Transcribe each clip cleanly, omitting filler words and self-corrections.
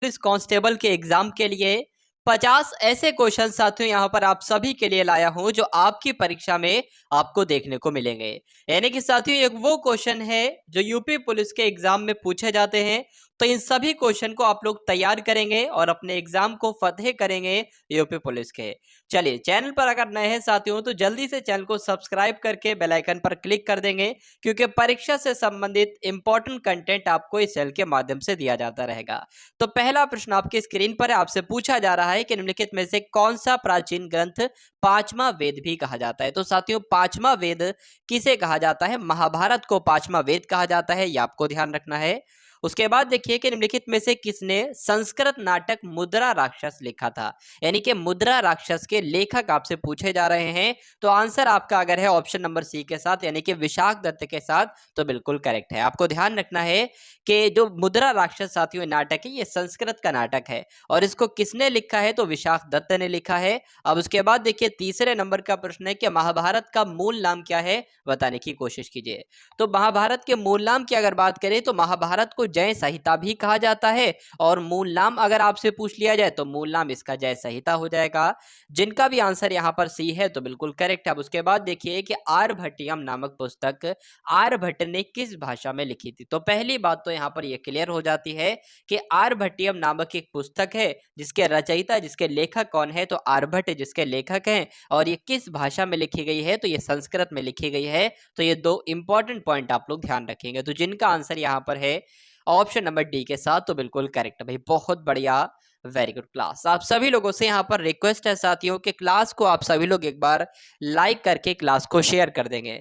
Police constable के exam के लिए 50 ऐसे क्वेश्चन साथियों यहाँ पर आप सभी के लिए लाया हूं जो आपकी परीक्षा में आपको देखने को मिलेंगे। यानी कि साथियों एक वो क्वेश्चन है जो यूपी पुलिस के एग्जाम में पूछे जाते हैं। तो इन सभी क्वेश्चन को आप लोग तैयार करेंगे और अपने एग्जाम को फतेह करेंगे यूपी पुलिस के। चलिए, चैनल पर अगर नए हैं साथियों तो जल्दी से चैनल को सब्सक्राइब करके बेल आइकन पर क्लिक कर देंगे, क्योंकि परीक्षा से संबंधित इंपॉर्टेंट कंटेंट आपको इस चैनल के माध्यम से दिया जाता रहेगा। तो पहला प्रश्न आपकी स्क्रीन पर है, आपसे पूछा जा रहा है कि निम्नलिखित में से कौन सा प्राचीन ग्रंथ पांचवा वेद भी कहा जाता है। तो साथियों पांचवा वेद किसे कहा जाता है? महाभारत को पांचवा वेद कहा जाता है, यह आपको ध्यान रखना है। उसके बाद देखिए कि निम्नलिखित में से किसने संस्कृत नाटक मुद्रा राक्षस लिखा था। यानी कि मुद्रा राक्षस के लेखक आपसे पूछे जा रहे हैं। तो आंसर आपका अगर है ऑप्शन नंबर सी के साथ यानी कि विशाख दत्त के साथ, तो बिल्कुल करेक्ट है। आपको ध्यान रखना है कि जो मुद्रा राक्षस साथियों नाटक है ये संस्कृत का नाटक है और इसको किसने लिखा है? तो विशाख दत्त ने लिखा है। अब उसके बाद देखिए तीसरे नंबर का प्रश्न है कि महाभारत का मूल नाम क्या है, बताने की कोशिश कीजिए। तो महाभारत के मूल नाम की अगर बात करें तो महाभारत को जय संहिता भी कहा जाता है और मूल नाम अगर आपसे पूछ लिया जाए तो मूल नाम इसका जय संहिता हो जाएगा। जिनका भी आंसर यहाँ पर सी है तो बिल्कुल करेक्ट है। अब उसके बाद देखिए कि आर्यभट्टियम नामक पुस्तक आर्यभट्ट ने किस भाषा में लिखी थी। तो पहली बात तो यहाँ पर यह क्लियर हो जाती है कि आर्यभट्टियम नामक एक पुस्तक है जिसके रचयिता जिसके लेखक कौन है? तो आर्यभट्ट जिसके लेखक हैं। और ये किस भाषा में लिखी गई है? तो ये संस्कृत में लिखी गई है। तो ये दो इंपॉर्टेंट पॉइंट आप लोग ध्यान रखेंगे। तो जिनका आंसर यहाँ पर है ऑप्शन नंबर डी के साथ, तो बिल्कुल करेक्ट भाई, बहुत बढ़िया, वेरी गुड क्लास। आप सभी लोगों से यहाँ पर रिक्वेस्ट है साथियों कि क्लास को आप सभी लोग एक बार लाइक करके क्लास को शेयर कर देंगे।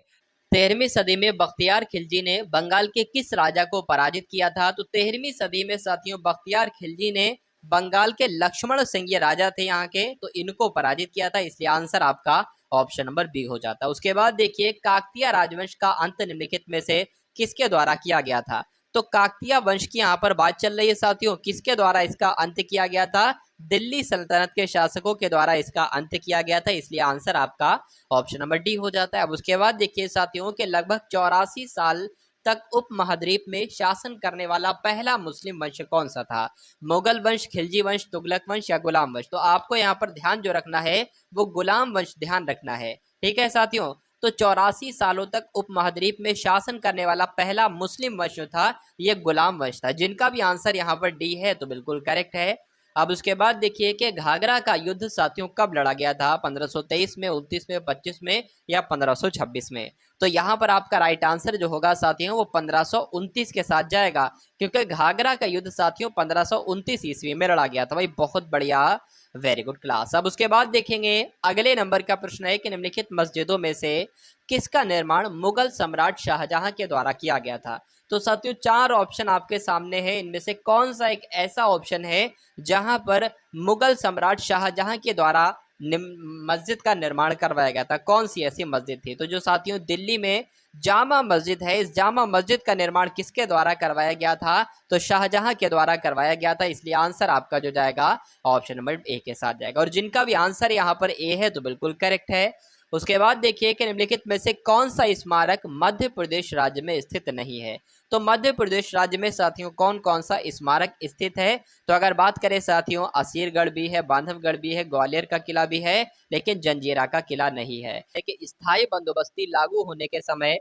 13वीं सदी में बख्तियार खिलजी ने बंगाल के किस राजा को पराजित किया था? तो 13वीं सदी में साथियों बख्तियार खिलजी ने बंगाल के लक्ष्मण सिंह ये राजा थे यहाँ के, तो इनको पराजित किया था, इसलिए आंसर आपका ऑप्शन नंबर बी हो जाता है। उसके बाद देखिए काकतीय राजवंश का अंत निम्नलिखित में से किसके द्वारा किया गया था? तो काकतीय वंश की यहाँ पर बात चल रही है साथियों, किसके द्वारा इसका अंत किया गया था? दिल्ली सल्तनत के शासकों के द्वारा इसका अंत किया गया था, इसलिए आंसर आपका ऑप्शन नंबर डी हो जाता है। अब उसके बाद देखिए साथियों के लगभग 84 साल तक उपमहाद्वीप में शासन करने वाला पहला मुस्लिम वंश कौन सा था? मुगल वंश, खिलजी वंश, तुगलक वंश या गुलाम वंश? तो आपको यहाँ पर ध्यान जो रखना है वो गुलाम वंश ध्यान रखना है, ठीक है साथियों। तो 84 सालों तक उपमहाद्वीप में शासन करने वाला पहला मुस्लिम वंश था ये गुलाम वंश था। जिनका भी आंसर यहाँ पर डी है तो बिल्कुल करेक्ट है। अब उसके बाद देखिए कि घाघरा का युद्ध साथियों कब लड़ा गया था? 1523 में, 29 में, 25 में या 1526 में? तो यहाँ पर आपका राइट आंसर जो होगा साथियों वो 1529 के साथ जाएगा, क्योंकि घाघरा का युद्ध साथियों 1529 ईस्वी में लड़ा गया था भाई, बहुत बढ़िया, वेरी गुड क्लास। अब उसके बाद देखेंगे अगले नंबर का प्रश्न है कि निम्नलिखित मस्जिदों में से किसका निर्माण मुगल सम्राट शाहजहां के द्वारा किया गया था? तो साथियों चार ऑप्शन आपके सामने है, इनमें से कौन सा एक ऐसा ऑप्शन है जहां पर मुगल सम्राट शाहजहां के द्वारा मस्जिद का निर्माण करवाया गया था? कौन सी ऐसी मस्जिद थी? तो जो साथियों दिल्ली में जामा मस्जिद है, इस जामा मस्जिद का निर्माण किसके द्वारा करवाया गया था? तो शाहजहां के द्वारा करवाया गया था, इसलिए आंसर आपका जो जाएगा ऑप्शन नंबर ए के साथ जाएगा। और जिनका भी आंसर यहाँ पर ए है तो बिल्कुल करेक्ट है। उसके बाद देखिए कि निम्नलिखित में से कौन सा स्मारक मध्य प्रदेश राज्य में स्थित नहीं है? तो मध्य प्रदेश राज्य में साथियों कौन कौन सा स्मारक स्थित है? तो अगर बात करें साथियों असीरगढ़ भी है, बांधवगढ़ भी है, ग्वालियर का किला भी है, लेकिन जंजीरा का किला नहीं है। लेकिन स्थायी बंदोबस्ती लागू होने के समय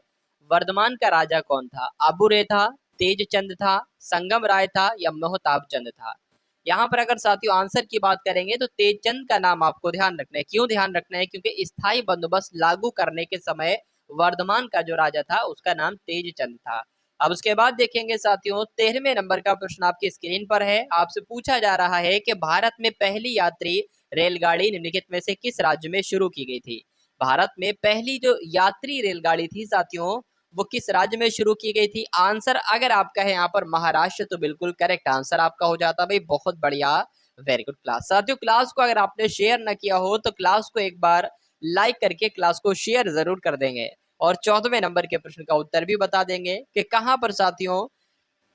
वर्धमान का राजा कौन था? आबूरे था, तेजचंद था, संगम राय था या मोहताब चंद था? यहाँ पर अगर साथियों आंसर की बात करेंगे तो तेजचंद का नाम आपको ध्यान रखना है। क्यों ध्यान रखना है? क्योंकि स्थायी बंदोबस्त लागू करने के समय वर्धमान का जो राजा था उसका नाम तेजचंद था। अब उसके बाद देखेंगे साथियों 13वें नंबर का प्रश्न आपकी स्क्रीन पर है। आपसे पूछा जा रहा है कि भारत में पहली यात्री रेलगाड़ी निम्नलिखित में से किस राज्य में शुरू की गई थी? भारत में पहली जो यात्री रेलगाड़ी थी साथियों वो किस राज्य में शुरू की गई थी? आंसर अगर आपका है यहाँ पर महाराष्ट्र, तो बिल्कुल करेक्ट आंसर आपका हो जाता भाई, बहुत बढ़िया, वेरी गुड क्लास। साथियों क्लास को अगर आपने शेयर न किया हो तो क्लास को एक बार लाइक करके क्लास को शेयर जरूर कर देंगे और 14वें नंबर के प्रश्न का उत्तर भी बता देंगे कि कहां पर साथियों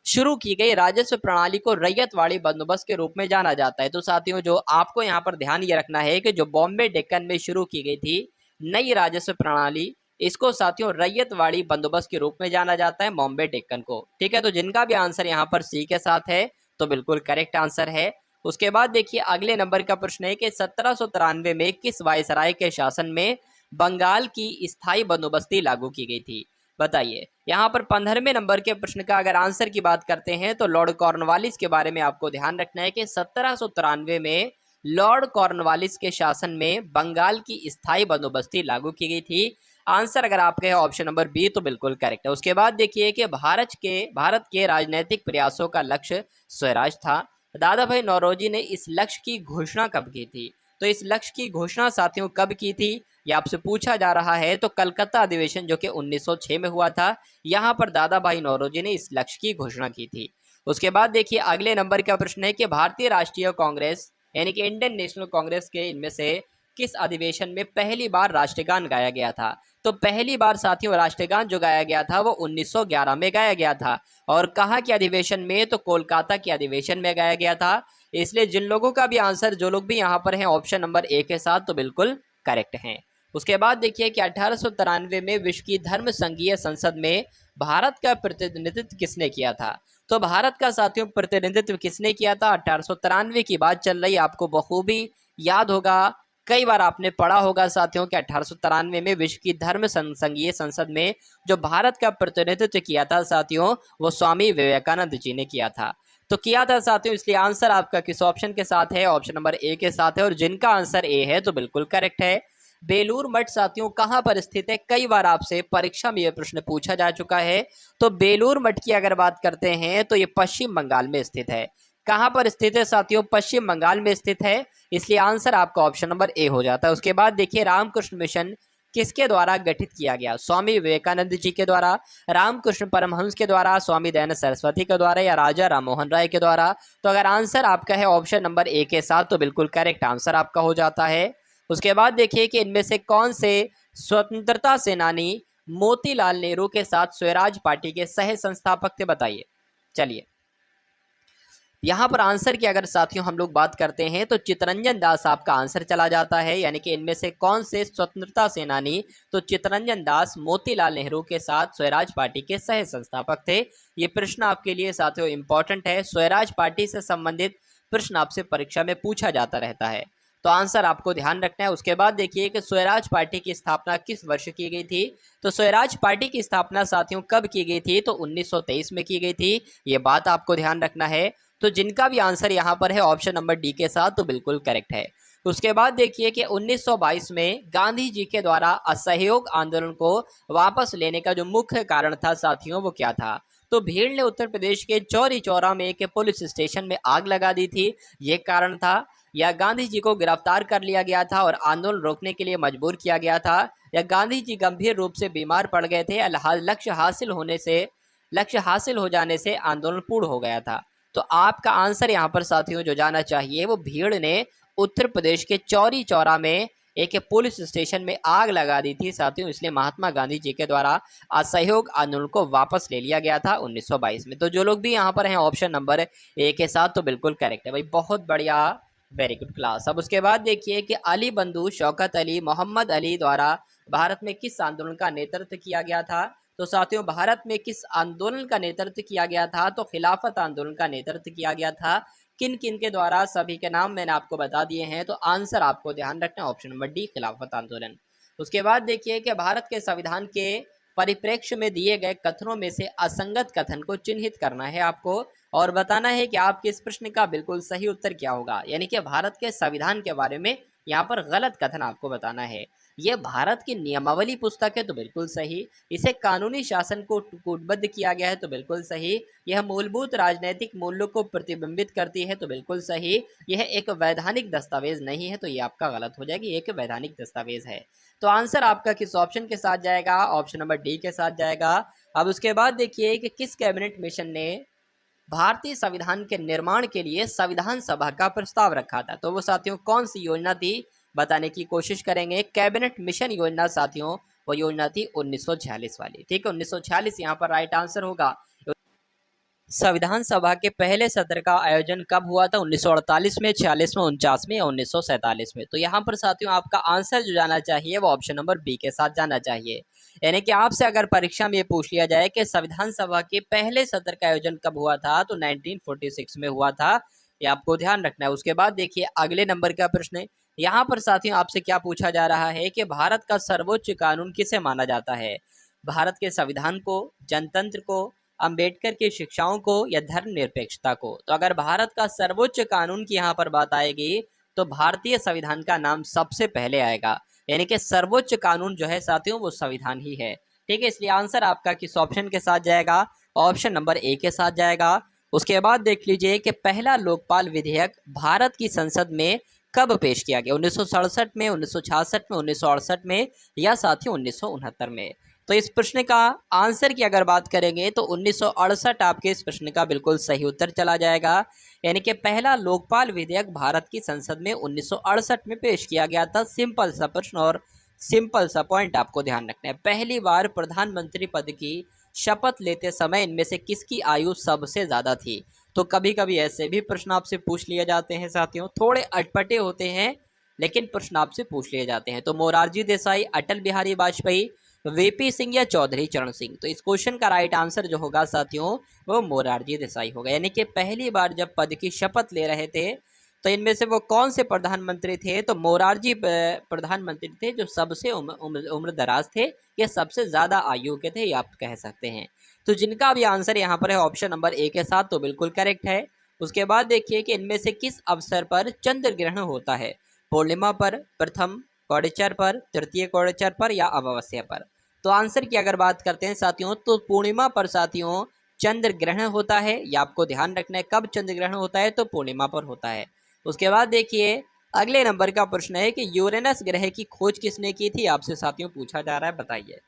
शुरू की गई राजस्व प्रणाली को रैयतवाड़ी बंदोबस्त के रूप में जाना जाता है? तो साथियों जो आपको यहाँ पर ध्यान ये रखना है कि जो बॉम्बे डेक्कन में शुरू की गई थी नई राजस्व प्रणाली, इसको साथियों रैयतवाड़ी बंदोबस्त के रूप में जाना जाता है, बॉम्बे डेक्कन को, ठीक है। तो जिनका भी आंसर यहाँ पर सी के साथ है तो बिल्कुल करेक्ट आंसर है। उसके बाद देखिए अगले नंबर का प्रश्न है कि 1793 में किस वायसराय के शासन में बंगाल की स्थायी बंदोबस्ती लागू की गई थी? बताइए। यहाँ पर 15वें नंबर के प्रश्न का अगर आंसर की बात करते हैं तो लॉर्ड कॉर्नवालिस के बारे में आपको ध्यान रखना है कि 1793 में लॉर्ड कॉर्नवालिस के शासन में बंगाल की स्थायी बंदोबस्ती लागू की गई थी। आंसर अगर आपके है ऑप्शन नंबर बी तो बिल्कुल करेक्ट है। उसके बाद देखिए कि भारत के राजनीतिक प्रयासों का लक्ष्य स्वराज था। दादा भाई नौरोजी ने इस लक्ष्य की घोषणा कब की थी? तो इस लक्ष्य की घोषणा साथियों कब की थी ये आपसे पूछा जा रहा है। तो कलकत्ता अधिवेशन जो कि 1906 में हुआ था, यहाँ पर दादा भाई नौरोजी ने इस लक्ष्य की घोषणा की थी। उसके बाद देखिए अगले नंबर का प्रश्न है कि भारतीय राष्ट्रीय कांग्रेस यानी कि इंडियन नेशनल कांग्रेस के इनमें से किस अधिवेशन में पहली बार राष्ट्रगान गाया गया था? तो पहली बार साथियों राष्ट्रगान जो गाया गया था वो 1911 में गाया गया था। और कहाँ के अधिवेशन में? तो कोलकाता के अधिवेशन में गाया गया था। इसलिए जिन लोगों का भी आंसर जो लोग भी यहाँ पर हैं ऑप्शन नंबर ए के साथ तो बिल्कुल करेक्ट हैं। उसके बाद देखिए कि 1893 में विश्व की धर्म संघीय संसद में भारत का प्रतिनिधित्व किसने किया था? तो भारत का साथियों प्रतिनिधित्व किसने किया था? 1893 की बात चल रही, आपको बखूबी याद होगा, कई बार आपने पढ़ा होगा साथियों कि 1893 में विश्व की धर्म संघीय संसद में जो भारत का प्रतिनिधित्व किया था साथियों वो स्वामी विवेकानंद जी ने किया था। तो किया था साथियों, इसलिए आंसर आपका किस ऑप्शन के साथ है? ऑप्शन नंबर ए के साथ है। और जिनका आंसर ए है तो बिल्कुल करेक्ट है। बेलूर मठ साथियों कहाँ पर स्थित है? कई बार आपसे परीक्षा में यह प्रश्न पूछा जा चुका है। तो बेलूर मठ की अगर बात करते हैं तो ये पश्चिम बंगाल में स्थित है। कहाँ पर स्थित है साथियों? पश्चिम बंगाल में स्थित है। इसलिए आंसर आपका ऑप्शन नंबर ए हो जाता है। उसके बाद देखिए रामकृष्ण मिशन किसके द्वारा गठित किया गया? स्वामी विवेकानंद जी के द्वारा, रामकृष्ण परमहंस के द्वारा, स्वामी दयानंद सरस्वती के द्वारा या राजा राममोहन राय के द्वारा? तो अगर आंसर आपका है ऑप्शन नंबर ए के साथ तो बिल्कुल करेक्ट आंसर आपका हो जाता है। उसके बाद देखिए कि इनमें से कौन से स्वतंत्रता सेनानी मोतीलाल नेहरू के साथ स्वराज पार्टी के सह संस्थापक थे? बताइए। चलिए यहाँ पर आंसर की अगर साथियों हम लोग बात करते हैं तो चित्तरंजन दास आपका आंसर चला जाता है। यानी कि इनमें से कौन से स्वतंत्रता सेनानी? तो चित्तरंजन दास मोतीलाल नेहरू के साथ स्वराज पार्टी के सह संस्थापक थे। ये प्रश्न आपके लिए साथियों इंपॉर्टेंट है। स्वराज पार्टी से संबंधित प्रश्न आपसे परीक्षा में पूछा जाता रहता है, तो आंसर आपको ध्यान रखना है। उसके बाद देखिए कि स्वराज पार्टी की स्थापना किस वर्ष की गई थी? तो स्वराज पार्टी की स्थापना साथियों कब की गई थी? तो 1923 में की गई थी। ये बात आपको ध्यान रखना है। तो जिनका भी आंसर यहाँ पर है ऑप्शन नंबर डी के साथ तो बिल्कुल करेक्ट है। उसके बाद देखिए कि 1922 में गांधी जी के द्वारा असहयोग आंदोलन को वापस लेने का जो मुख्य कारण था साथियों वो क्या था? तो भीड़ ने उत्तर प्रदेश के चौरी चौरा में एक पुलिस स्टेशन में आग लगा दी थी, ये कारण था? या गांधी जी को गिरफ्तार कर लिया गया था और आंदोलन रोकने के लिए मजबूर किया गया था? या गांधी जी गंभीर रूप से बीमार पड़ गए थे? लक्ष्य हासिल हो जाने से आंदोलन पूर्ण हो गया था? तो आपका आंसर यहाँ पर साथियों जो जाना चाहिए वो भीड़ ने उत्तर प्रदेश के चौरी चौरा में एक पुलिस स्टेशन में आग लगा दी थी साथियों, इसलिए महात्मा गांधी जी के द्वारा असहयोग आंदोलन को वापस ले लिया गया था 1922 में। तो जो लोग भी यहाँ पर हैं ऑप्शन नंबर ए के साथ तो बिल्कुल करेक्ट है भाई, बहुत बढ़िया, वेरी गुड क्लास। अब उसके बाद देखिए कि अली बंधु शौकत अली मोहम्मद अली द्वारा भारत में किस आंदोलन का नेतृत्व किया गया था? तो साथियों भारत में किस आंदोलन का नेतृत्व किया गया था? तो खिलाफत आंदोलन का नेतृत्व किया गया था। किन किन के द्वारा? सभी के नाम मैंने आपको बता दिए हैं, तो आंसर आपको ध्यान रखना है ऑप्शन नंबर डी खिलाफत आंदोलन। उसके बाद देखिए कि भारत के संविधान के परिप्रेक्ष्य में दिए गए कथनों में से असंगत कथन को चिन्हित करना है आपको और बताना है कि आपके इस प्रश्न का बिल्कुल सही उत्तर क्या होगा। यानी कि भारत के संविधान के बारे में यहाँ पर गलत कथन आपको बताना है। यह भारत की नियमावली पुस्तक है तो बिल्कुल सही। इसे कानूनी शासन को कूटबद्ध किया गया है तो बिल्कुल सही। यह मूलभूत राजनीतिक मूल्यों को प्रतिबिंबित करती है तो बिल्कुल सही। यह एक वैधानिक दस्तावेज नहीं है तो ये आपका गलत हो जाएगी, एक वैधानिक दस्तावेज है। तो आंसर आपका किस ऑप्शन के साथ जाएगा? ऑप्शन नंबर डी के साथ जाएगा। अब उसके बाद देखिए कि किस कैबिनेट मिशन ने भारतीय संविधान के निर्माण के लिए संविधान सभा का प्रस्ताव रखा था? तो वो साथियों कौन सी योजना थी बताने की कोशिश करेंगे। कैबिनेट मिशन योजना साथियों वो योजना थी 1946 वाली, ठीक है, 1946 यहाँ पर राइट आंसर होगा। संविधान सभा के पहले सत्र का आयोजन कब हुआ था? 1948 में, 46 में, 49 में या 1947 में? तो यहाँ पर साथियों आपका आंसर जो जाना चाहिए वो ऑप्शन नंबर बी के साथ जाना चाहिए। यानी कि आपसे अगर परीक्षा में ये पूछ लिया जाए कि संविधान सभा के पहले सत्र का आयोजन कब हुआ था, तो 1946 में हुआ था। ये आपको ध्यान रखना है। उसके बाद देखिए अगले नंबर का प्रश्न, यहाँ पर साथियों आपसे क्या पूछा जा रहा है कि भारत का सर्वोच्च कानून किसे माना जाता है? भारत के संविधान को, जनतंत्र को, अंबेडकर की शिक्षाओं को या धर्मनिरपेक्षता को? तो अगर भारत का सर्वोच्च कानून की यहाँ पर बात आएगी तो भारतीय संविधान का नाम सबसे पहले आएगा। यानी कि सर्वोच्च कानून जो है साथियों वो संविधान ही है। ठीक है, इसलिए आंसर आपका किस ऑप्शन के साथ जाएगा? ऑप्शन नंबर ए के साथ जाएगा। उसके बाद देख लीजिए कि पहला लोकपाल विधेयक भारत की संसद में कब पेश किया गया? 1967 में, 1966 में, 1968 में या साथियों 1969 में? तो इस प्रश्न का आंसर की अगर बात करेंगे तो 1968 आपके इस प्रश्न का बिल्कुल सही उत्तर चला जाएगा। यानी कि पहला लोकपाल विधेयक भारत की संसद में 1968 में पेश किया गया था। सिंपल सा प्रश्न और सिंपल सा पॉइंट आपको ध्यान रखना है। पहली बार प्रधानमंत्री पद की शपथ लेते समय इनमें से किसकी आयु सबसे ज़्यादा थी? तो कभी कभी ऐसे भी प्रश्न आपसे पूछ लिए जाते हैं साथियों, थोड़े अटपटे होते हैं लेकिन प्रश्न आपसे पूछ लिए जाते हैं। तो मोरारजी देसाई, अटल बिहारी वाजपेयी, वीपी सिंह या चौधरी चरण सिंह? तो इस क्वेश्चन का राइट आंसर जो होगा साथियों वो मोरारजी देसाई होगा। यानी कि पहली बार जब पद की शपथ ले रहे थे तो इनमें से वो कौन से प्रधानमंत्री थे? तो मोरारजी प्रधानमंत्री थे जो सबसे उम्र दराज थे, ये सबसे ज़्यादा आयु के थे, ये आप कह सकते हैं। तो जिनका भी आंसर यहाँ पर है ऑप्शन नंबर ए के साथ, तो बिल्कुल करेक्ट है। उसके बाद देखिए कि इनमें से किस अवसर पर चंद्र ग्रहण होता है? पूर्णिमा पर, प्रथम कौड़िचर पर, तृतीय कौड़िचर पर या अमावस्या पर? तो आंसर की अगर बात करते हैं साथियों तो पूर्णिमा पर साथियों चंद्र ग्रहण होता है। ये आपको ध्यान रखना है, कब चंद्र ग्रहण होता है? तो पूर्णिमा पर होता है। उसके बाद देखिए अगले नंबर का प्रश्न है कि यूरेनस ग्रह की खोज किसने की थी? आपसे साथियों पूछा जा रहा है, बताइए।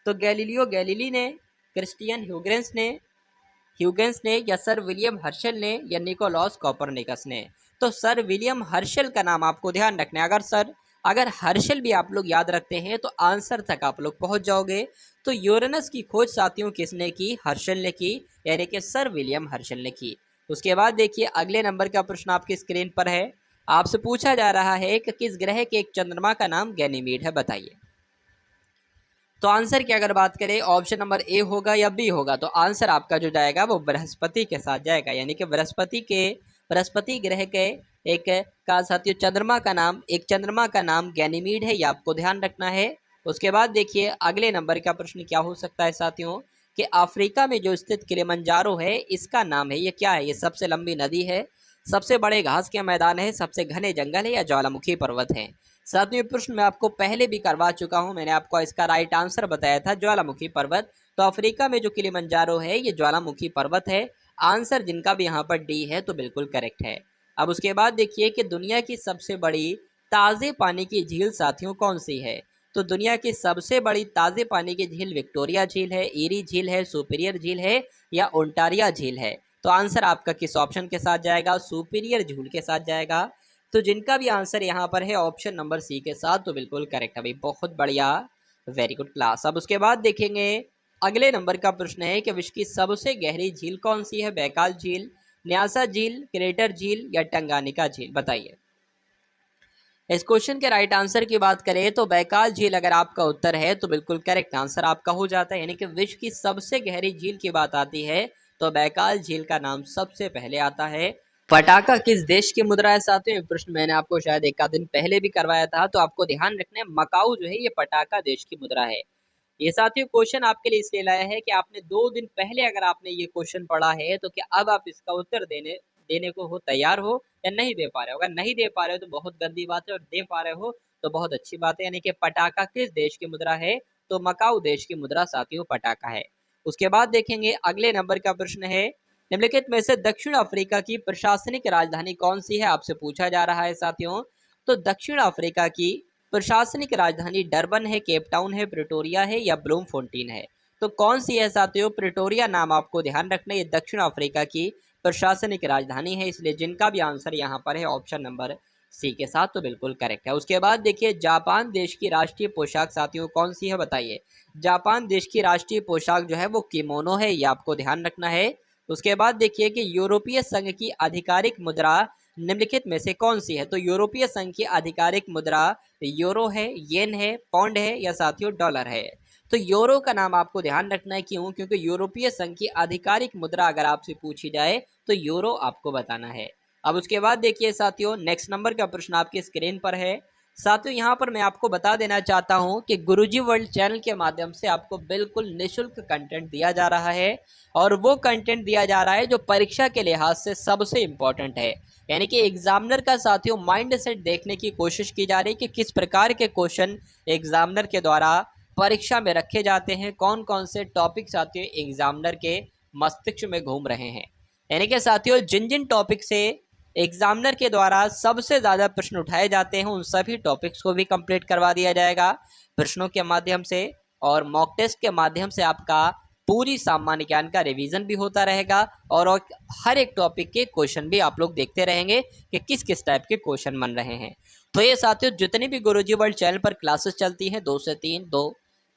तो गैलीलियो गैलीली ने, क्रिस्टियन ह्यूगेंस ने या सर विलियम हर्शल ने या निकोलॉस कॉपरनिकस ने? तो सर विलियम हर्शल का नाम आपको ध्यान रखना है। अगर हर्शल भी आप लोग याद रखते हैं तो आंसर तक आप लोग पहुंच जाओगे। तो यूरेनस की खोज साथियों किसने की? हर्शल ने की, यानी कि सर विलियम हर्शल ने की। उसके बाद देखिए अगले नंबर का प्रश्न आपकी स्क्रीन पर है। आपसे पूछा जा रहा है कि किस ग्रह के एक चंद्रमा का नाम गैनीमीड है? बताइए। तो आंसर की अगर बात करें ऑप्शन नंबर ए होगा या बी होगा? तो आंसर आपका जो जाएगा वो बृहस्पति के साथ जाएगा। यानी कि बृहस्पति ग्रह के एक का साथियों एक चंद्रमा का नाम गैनीमीड है, ये आपको ध्यान रखना है। उसके बाद देखिए अगले नंबर का प्रश्न क्या हो सकता है साथियों कि अफ्रीका में जो स्थित किलिमंजारो है इसका नाम है, ये क्या है? ये सबसे लंबी नदी है, सबसे बड़े घास के मैदान है, सबसे घने जंगल है या ज्वालामुखी पर्वत है? सातवें प्रश्न मैं आपको पहले भी करवा चुका हूं, मैंने आपको इसका राइट आंसर बताया था ज्वालामुखी पर्वत। तो अफ्रीका में जो किलिमंजारो है ये ज्वालामुखी पर्वत है। आंसर जिनका भी यहाँ पर डी है तो बिल्कुल करेक्ट है। अब उसके बाद देखिए कि दुनिया की सबसे बड़ी ताज़े पानी की झील साथियों कौन सी है? तो दुनिया की सबसे बड़ी ताज़े पानी की झील विक्टोरिया झील है, एरी झील है, सुपीरियर झील है या ओंटारिया झील है? तो आंसर आपका किस ऑप्शन के साथ जाएगा? सुपीरियर झील के साथ जाएगा। तो जिनका भी आंसर यहाँ पर है ऑप्शन नंबर सी के साथ, तो बिल्कुल करेक्ट है भाई, बहुत बढ़िया, वेरी गुड क्लास। अब उसके बाद देखेंगे अगले नंबर का प्रश्न है कि विश्व की सबसे गहरी झील कौन सी है? बैकाल झील, न्यासा झील, क्रेटर झील या टंगानिका झील? बताइए। इस क्वेश्चन के राइट आंसर की बात करें तो बैकाल झील अगर आपका उत्तर है तो बिल्कुल करेक्ट आंसर आपका हो जाता है। यानी कि विश्व की सबसे गहरी झील की बात आती है तो बैकाल झील का नाम सबसे पहले आता है। पटाखा किस देश की मुद्रा है साथियों? ये प्रश्न मैंने आपको शायद एक आध दिन पहले भी करवाया था, तो आपको ध्यान रखना है मकाऊ जो है ये पटाखा देश की मुद्रा है। ये साथियों क्वेश्चन आपके लिए इसलिए लाया है कि आपने 2 दिन पहले अगर आपने ये क्वेश्चन पढ़ा है तो क्या अब आप इसका उत्तर देने देने को हो तैयार हो या नहीं दे पा रहे हो? अगर नहीं दे पा रहे हो तो बहुत गंदी बात है, और दे पा रहे हो तो बहुत अच्छी बात है। यानी कि पटाखा किस देश की मुद्रा है? तो मकाऊ देश की मुद्रा साथियों पटाखा है। उसके बाद देखेंगे अगले नंबर का प्रश्न है, निम्नलिखित में से दक्षिण अफ्रीका की प्रशासनिक राजधानी कौन सी है? आपसे पूछा जा रहा है साथियों। तो दक्षिण अफ्रीका की प्रशासनिक राजधानी डरबन है, केप टाउन है, प्रिटोरिया है या ब्लूमफोंटेन है? तो कौन सी है साथियों? प्रिटोरिया नाम आपको ध्यान रखना है, ये दक्षिण अफ्रीका की प्रशासनिक राजधानी है। इसलिए जिनका भी आंसर यहाँ पर है ऑप्शन नंबर सी के साथ, तो बिल्कुल करेक्ट है। उसके बाद देखिए जापान देश की राष्ट्रीय पोशाक साथियों कौन सी है? बताइए। जापान देश की राष्ट्रीय पोशाक जो है वो किमोनो है, ये आपको ध्यान रखना है। उसके बाद देखिए कि यूरोपीय संघ की आधिकारिक मुद्रा निम्नलिखित में से कौन सी है। तो यूरोपीय संघ की आधिकारिक मुद्रा यूरो है, येन है, पौंड है या साथियों डॉलर है। तो यूरो का नाम आपको ध्यान रखना है, क्यों? क्योंकि यूरोपीय संघ की आधिकारिक मुद्रा अगर आपसे पूछी जाए तो यूरो आपको बताना है। अब उसके बाद देखिए साथियों, नेक्स्ट नंबर का प्रश्न आपकी स्क्रीन पर है। साथियों यहाँ पर मैं आपको बता देना चाहता हूँ कि गुरुजी वर्ल्ड चैनल के माध्यम से आपको बिल्कुल निःशुल्क कंटेंट दिया जा रहा है, और वो कंटेंट दिया जा रहा है जो परीक्षा के लिहाज से सबसे इम्पोर्टेंट है। यानी कि एग्जामिनर का साथियों माइंड सेट देखने की कोशिश की जा रही है कि किस प्रकार के क्वेश्चन एग्जामिनर के द्वारा परीक्षा में रखे जाते हैं, कौन कौन से टॉपिक साथियों एग्जामिनर के मस्तिष्क में घूम रहे हैं। यानी कि साथियों जिन जिन टॉपिक से एग्जामिनर के द्वारा सबसे ज़्यादा प्रश्न उठाए जाते हैं उन सभी टॉपिक्स को भी कंप्लीट करवा दिया जाएगा प्रश्नों के माध्यम से, और मॉक टेस्ट के माध्यम से आपका पूरी सामान्य ज्ञान का रिवीजन भी होता रहेगा, और हर एक टॉपिक के क्वेश्चन भी आप लोग देखते रहेंगे कि किस किस टाइप के क्वेश्चन बन रहे हैं। तो ये साथियों जितनी भी गुरुजी वर्ल्ड चैनल पर क्लासेस चलती हैं 2 से 3 2,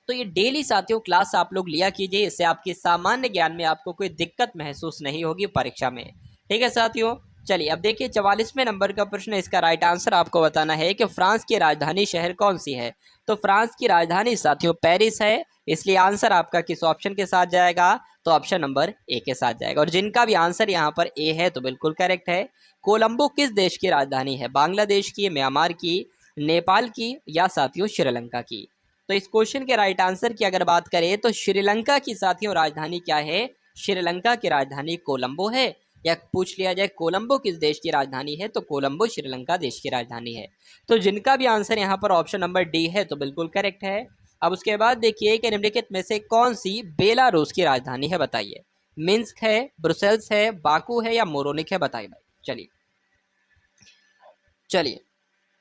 तो ये डेली साथियों क्लास आप लोग लिया कीजिए। इससे आपकी सामान्य ज्ञान में आपको कोई दिक्कत महसूस नहीं होगी परीक्षा में। ठीक है साथियों, चलिए अब देखिए 44वें नंबर का प्रश्न, इसका राइट आंसर आपको बताना है कि फ्रांस की राजधानी शहर कौन सी है। तो फ्रांस की राजधानी साथियों पेरिस है, इसलिए आंसर आपका किस ऑप्शन के साथ जाएगा? तो ऑप्शन नंबर ए के साथ जाएगा। और जिनका भी आंसर यहाँ पर ए है तो बिल्कुल करेक्ट है। कोलंबो किस देश की राजधानी है? बांग्लादेश की, म्यांमार की, नेपाल की या साथियों श्रीलंका की? तो इस क्वेश्चन के राइट आंसर की अगर बात करें तो श्रीलंका की साथियों राजधानी क्या है? श्रीलंका की राजधानी कोलंबो है। या पूछ लिया जाए कोलंबो किस देश की राजधानी है, तो कोलंबो श्रीलंका देश की राजधानी है। तो जिनका भी आंसर यहाँ पर ऑप्शन नंबर डी है तो बिल्कुल करेक्ट है। अब उसके बाद देखिए कि निम्नलिखित में से कौन सी बेलारूस की राजधानी है, बताइए। मिन्स्क है, ब्रुसेल्स है, बाकू है या मोरोनिक है, बताइए भाई। चलिए चलिए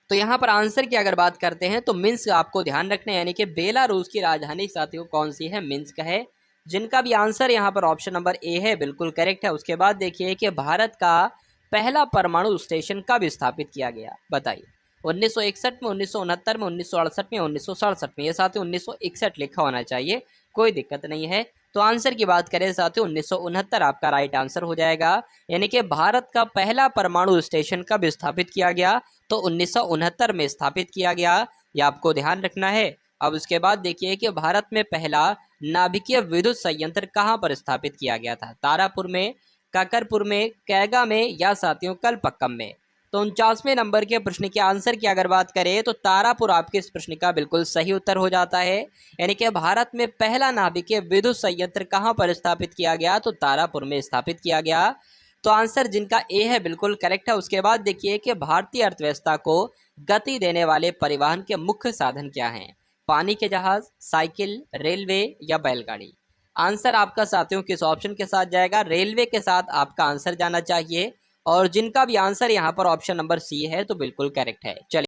तो यहाँ पर आंसर की अगर बात करते हैं तो मिन्स्क आपको ध्यान रखना है, यानी कि बेलारूस की राजधानी साथियों कौन सी है? मिन्स्क है। जिनका भी आंसर यहाँ पर ऑप्शन नंबर ए है बिल्कुल करेक्ट है। उसके बाद देखिए कि भारत का पहला परमाणु स्टेशन कब स्थापित किया गया, बताइए। 1961 में, 1969 में, 1968 में, 1967 में? ये साथियों 1961 लिखा होना चाहिए, कोई दिक्कत नहीं है। तो आंसर की बात करें साथियों 1969 आपका राइट आंसर हो जाएगा। यानी कि भारत का पहला परमाणु स्टेशन कब स्थापित किया गया? तो 1969 में स्थापित किया गया, ये आपको ध्यान रखना है। अब उसके बाद देखिए कि भारत में पहला नाभिकीय विद्युत संयंत्र कहाँ पर स्थापित किया गया था? तारापुर में, काकरपुर में, कैगा में या साथियों कलपक्कम में? तो 49वें नंबर के प्रश्न के आंसर की अगर बात करें तो तारापुर आपके इस प्रश्न का बिल्कुल सही उत्तर हो जाता है। यानी कि भारत में पहला नाभिकीय विद्युत संयंत्र कहाँ पर स्थापित किया गया? तो तारापुर में स्थापित किया गया। तो आंसर जिनका ए है बिल्कुल करेक्ट है। उसके बाद देखिए कि भारतीय अर्थव्यवस्था को गति देने वाले परिवहन के मुख्य साधन क्या हैं? पानी के जहाज, साइकिल, रेलवे या बैलगाड़ी? आंसर आपका साथियों किस ऑप्शन के साथ जाएगा? रेलवे के साथ आपका आंसर जाना चाहिए। और जिनका भी आंसर यहाँ पर ऑप्शन नंबर सी है तो बिल्कुल करेक्ट है। चलिए